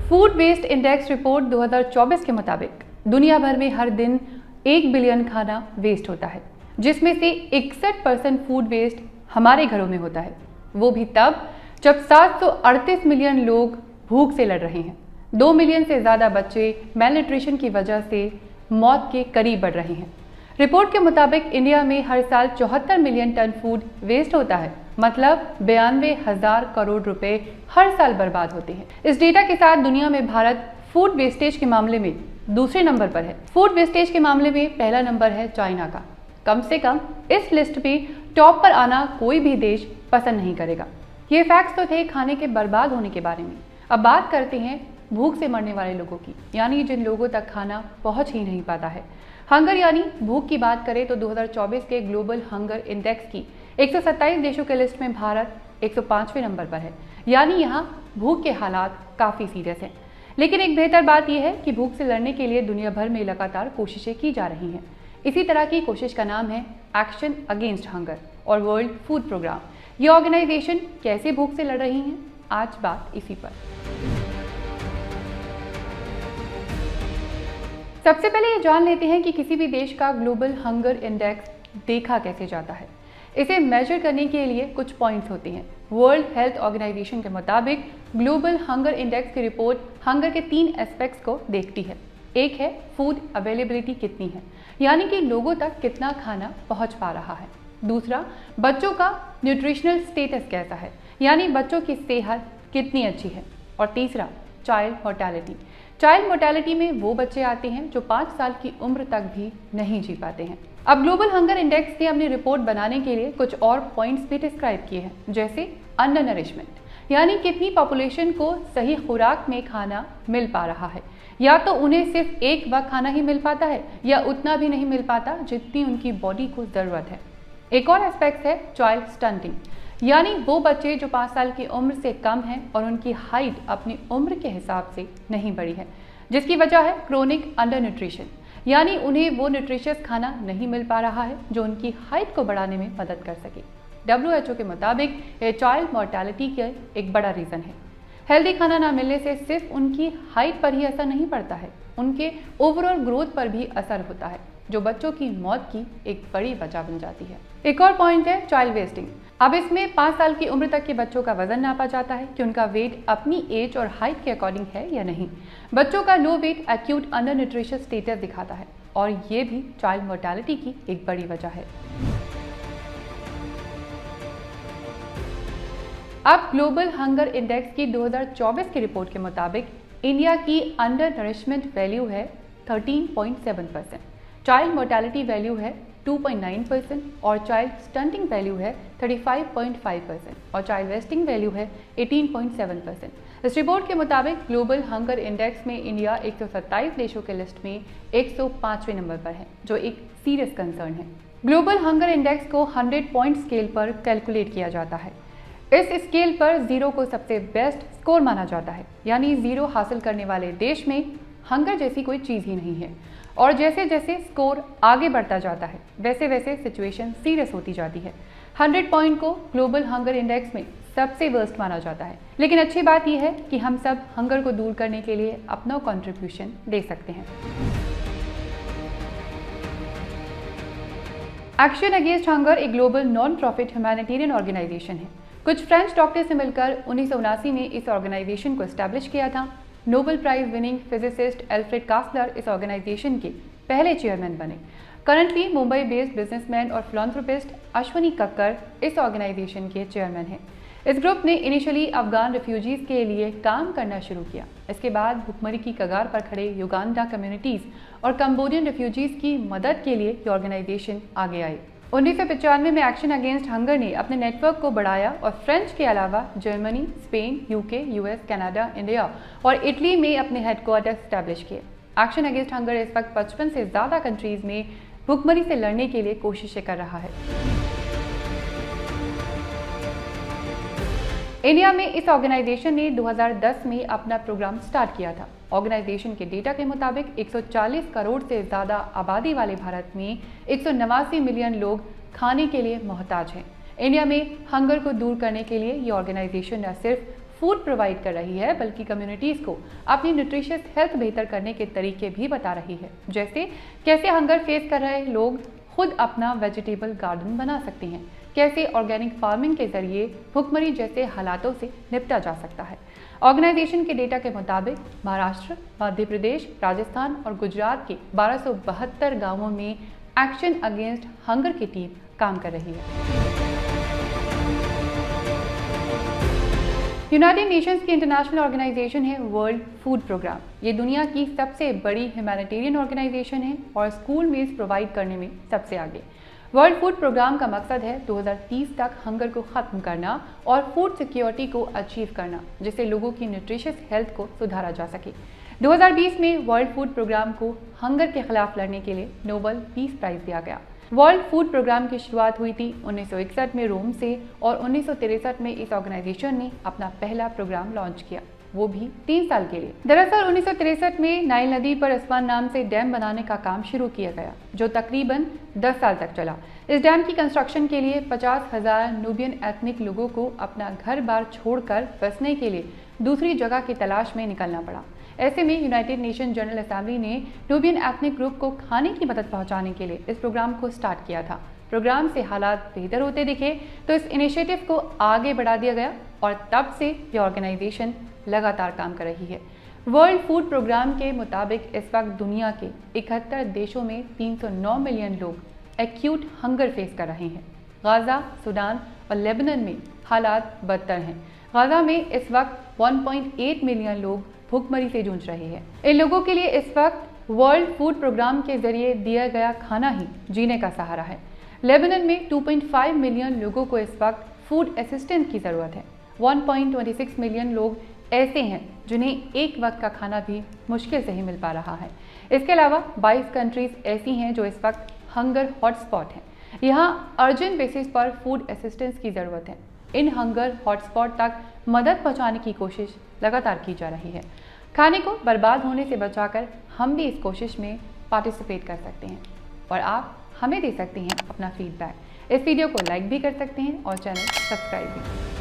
Food waste index report 2024 के मुताबिक दुनिया भर में हर दिन 1 बिलियन खाना वेस्ट होता है, जिसमें से 61% फूड वेस्ट हमारे घरों में होता है, वो भी तब जब 738 मिलियन लोग भूख से लड़ रहे हैं। 2 मिलियन से ज़्यादा बच्चे मेलन्यूट्रिशन की वजह से मौत के करीब बढ़ रहे हैं। रिपोर्ट के मुताबिक इंडिया में हर साल 74 मिलियन टन फूड वेस्ट होता है, मतलब 92,000 करोड़ रुपए हर साल बर्बाद होते हैं। इस डेटा के साथ दुनिया में भारत फूड वेस्टेज के मामले में दूसरे नंबर पर है। फूड वेस्टेज के मामले में पहला नंबर है चाइना का। कम से कम इस लिस्ट में टॉप पर आना कोई भी देश पसंद नहीं करेगा। ये फैक्ट्स तो थे खाने के बर्बाद होने के बारे में। अब बात करते हैं भूख से मरने वाले लोगों की, यानी जिन लोगों तक खाना पहुंच ही नहीं पाता है। हंगर यानी भूख की बात करें तो 2024 के ग्लोबल हंगर इंडेक्स की 127 देशों के लिस्ट में भारत 105वें नंबर पर है, यानी यहाँ भूख के हालात काफ़ी सीरियस हैं। लेकिन एक बेहतर बात यह है कि भूख से लड़ने के लिए दुनिया भर में लगातार कोशिशें की जा रही हैं। इसी तरह की कोशिश का नाम है एक्शन अगेंस्ट हंगर और वर्ल्ड फूड प्रोग्राम। ये ऑर्गेनाइजेशन कैसे भूख से लड़ रही हैं, आज बात इसी पर। सबसे पहले ये जान लेते हैं कि किसी भी देश का ग्लोबल हंगर इंडेक्स देखा कैसे जाता है। इसे मेजर करने के लिए कुछ पॉइंट्स होते हैं। वर्ल्ड हेल्थ ऑर्गेनाइजेशन के मुताबिक ग्लोबल हंगर इंडेक्स की रिपोर्ट हंगर के 3 एस्पेक्ट्स को देखती है। एक है फूड अवेलेबिलिटी कितनी है, यानी कि लोगों तक कितना खाना पहुंच पा रहा है। दूसरा, बच्चों का न्यूट्रिशनल स्टेटस कैसा है, यानी बच्चों की सेहत कितनी अच्छी है। और तीसरा, चाइल्ड मोर्टेलिटी। चाइल्ड मोर्टेलिटी में वो बच्चे आते हैं जो 5 साल की उम्र तक भी नहीं जी पाते हैं। अब ग्लोबल हंगर इंडेक्स ने अपनी रिपोर्ट बनाने के लिए कुछ और पॉइंट्स भी डिस्क्राइब किए हैं, जैसे अंडर नरिशमेंट, यानी कितनी पॉपुलेशन को सही खुराक में खाना मिल पा रहा है, या तो उन्हें सिर्फ एक वक्त खाना ही मिल पाता है या उतना भी नहीं मिल पाता जितनी उनकी बॉडी को ज़रूरत है। एक और एस्पेक्ट है चाइल्ड स्टंटिंग, यानी वो बच्चे जो 5 साल की उम्र से कम हैं और उनकी हाइट अपनी उम्र के हिसाब से नहीं बढ़ी है, जिसकी वजह है क्रोनिक अंडर न्यूट्रिशन, यानी उन्हें वो न्यूट्रिशियस खाना नहीं मिल पा रहा है जो उनकी हाइट को बढ़ाने में मदद कर सके। WHO के मुताबिक ये चाइल्ड मोर्टेलिटी का एक बड़ा रीज़न है। हेल्दी खाना ना मिलने से सिर्फ उनकी हाइट पर ही असर नहीं पड़ता है, उनके ओवरऑल ग्रोथ पर भी असर होता है, जो बच्चों की मौत की एक बड़ी वजह बन जाती है। एक और पॉइंट है चाइल्ड वेस्टिंग। अब इसमें 5 साल की उम्र तक के बच्चों का वजन नापा जाता है कि उनका वेट अपनी एज और हाइट के अकॉर्डिंग है या नहीं। बच्चों का low weight acute under nutritious status दिखाता है और ये भी चाइल्ड मोर्टेलिटी की एक बड़ी वजह है। अब ग्लोबल हंगर इंडेक्स की 2024 की रिपोर्ट के मुताबिक इंडिया की अंडर नरिशमेंट वैल्यू है 13.7%, चाइल्ड मोर्टेलिटी वैल्यू है 2.9% और चाइल्ड स्टंटिंग वैल्यू है 35.5% और चाइल्ड वेस्टिंग वैल्यू है 18.7%। इस रिपोर्ट के मुताबिक ग्लोबल हंगर इंडेक्स में इंडिया 127 देशों के लिस्ट में 105वें नंबर पर है, जो एक सीरियस कंसर्न है। ग्लोबल हंगर इंडेक्स को 100 पॉइंट स्केल पर कैलकुलेट किया जाता है। इस स्केल पर 0 को सबसे बेस्ट स्कोर माना जाता है, यानी 0 हासिल करने वाले देश में हंगर जैसी कोई चीज़ ही नहीं है। और जैसे जैसे स्कोर आगे बढ़ता जाता है वैसे वैसे सिचुएशन सीरियस होती जाती है। 100 पॉइंट को ग्लोबल हंगर इंडेक्स में सबसे वर्स्ट माना जाता है। लेकिन अच्छी बात यह है कि हम सब हंगर को दूर करने के लिए अपना कंट्रीब्यूशन दे सकते हैं। एक्शन अगेंस्ट हंगर एक global non profit humanitarian organisation है। कुछ फ्रेंच डॉक्टर्स से मिलकर 1979 में इस ऑर्गेनाइजेशन को एस्टैब्लिश किया था। Nobel prize winning physicist Alfred Kastler इस ऑर्गेनाइजेशन के पहले चेयरमैन बने। करंटली मुंबई बेस्ड बिजनेसमैन और फिलैंथ्रोपिस्ट अश्वनी कक्कर इस ऑर्गेनाइजेशन के चेयरमैन हैं। इस ग्रुप ने इनिशियली अफगान रिफ्यूजीज़ के लिए काम करना शुरू किया। इसके बाद भुखमरी की कगार पर खड़े युगांडा कम्युनिटीज़ और कंबोडियन रिफ्यूजीज़ की मदद के लिए ये ऑर्गेनाइजेशन आगे आई। 1995 में एक्शन अगेंस्ट हंगर ने अपने नेटवर्क को बढ़ाया और फ्रेंच के अलावा Germany, Spain, UK, US, Canada, India और इटली में अपने हेडक्वार्टर स्टैब्लिश किए। एक्शन अगेंस्ट हंगर इस वक्त 55 से ज़्यादा कंट्रीज़ में भुखमरी से लड़ने के लिए कोशिशें कर रहा है। इंडिया में इस ऑर्गेनाइजेशन ने 2010 में अपना प्रोग्राम स्टार्ट किया था। ऑर्गेनाइजेशन के डेटा के मुताबिक 140 करोड़ से ज़्यादा आबादी वाले भारत में 189 मिलियन लोग खाने के लिए मोहताज हैं। इंडिया में हंगर को दूर करने के लिए ये ऑर्गेनाइजेशन न सिर्फ फूड प्रोवाइड कर रही है बल्कि कम्युनिटीज़ को अपनी न्यूट्रिशियस हेल्थ बेहतर करने के तरीके भी बता रही है, जैसे कैसे हंगर फेस कर रहे लोग खुद अपना वेजिटेबल गार्डन बना सकते हैं, कैसे ऑर्गेनिक फार्मिंग के जरिए भुखमरी जैसे हालातों से निपटा जा सकता है। ऑर्गेनाइजेशन के डेटा के मुताबिक महाराष्ट्र, मध्य प्रदेश, राजस्थान और गुजरात के 1272 गांवों में एक्शन अगेंस्ट हंगर की टीम काम कर रही है। यूनाइटेड नेशंस की इंटरनेशनल ऑर्गेनाइजेशन है वर्ल्ड फूड प्रोग्राम। ये दुनिया की सबसे बड़ी ह्यूमैनिटेरियन ऑर्गेनाइजेशन है और स्कूल मील्स प्रोवाइड करने में सबसे आगे। वर्ल्ड फूड प्रोग्राम का मकसद है 2030 तक हंगर को ख़त्म करना और फूड सिक्योरिटी को अचीव करना, जिससे लोगों की न्यूट्रिशियस हेल्थ को सुधारा जा सके। 2020 में वर्ल्ड फूड प्रोग्राम को हंगर के खिलाफ लड़ने के लिए नोबेल पीस प्राइज दिया गया। वर्ल्ड फूड प्रोग्राम की शुरुआत हुई थी 1961 में रोम से और 1963 में इस ऑर्गेनाइजेशन ने अपना पहला प्रोग्राम लॉन्च किया, वो भी 3 साल के लिए। दरअसल 1963 में नाइल नदी पर अस्वान नाम से डैम बनाने का काम शुरू किया गया, जो तकरीबन 10 साल तक चला। इस डैम की कंस्ट्रक्शन के लिए 50,000 नूबियन एथनिक लोगों को अपना घर बार छोड़कर बसने के लिए दूसरी जगह की तलाश में निकलना पड़ा। ऐसे में यूनाइटेड नेशन जनरल असेंबली ने नूबियन एथनिक ग्रुप को खाने की मदद पहुंचाने के लिए इस प्रोग्राम को स्टार्ट किया था। प्रोग्राम से हालात बेहतर होते दिखे तो इस इनिशिएटिव को आगे बढ़ा दिया गया और तब से ये ऑर्गेनाइजेशन लगातार काम कर रही है। वर्ल्ड फूड प्रोग्राम के मुताबिक इस वक्त दुनिया के 71 देशों में 309 मिलियन लोग एक्यूट हंगर फेस कर रहे हैं। गाज़ा, सूडान और लेबनान में हालात बदतर हैं। गाज़ा में इस वक्त 1.8 मिलियन लोग भूखमरी से जूझ रहे हैं। इन लोगों के लिए इस वक्त वर्ल्ड फूड प्रोग्राम के जरिए दिया गया खाना ही जीने का सहारा है। लेबनान में 2.5 मिलियन लोगों को इस वक्त फूड असिस्टेंट की ज़रूरत है। 1.26 मिलियन लोग ऐसे हैं जिन्हें एक वक्त का खाना भी मुश्किल से ही मिल पा रहा है। इसके अलावा 22 कंट्रीज ऐसी हैं जो इस वक्त हंगर हॉटस्पॉट हैं। यहाँ अर्जेंट बेसिस पर फूड असिस्टेंस की ज़रूरत है। इन हंगर हॉटस्पॉट तक मदद पहुंचाने की कोशिश लगातार की जा रही है। खाने को बर्बाद होने से बचाकर हम भी इस कोशिश में पार्टिसिपेट कर सकते हैं और आप हमें दे सकते हैं अपना फीडबैक। इस वीडियो को लाइक भी कर सकते हैं और चैनल सब्सक्राइब भी।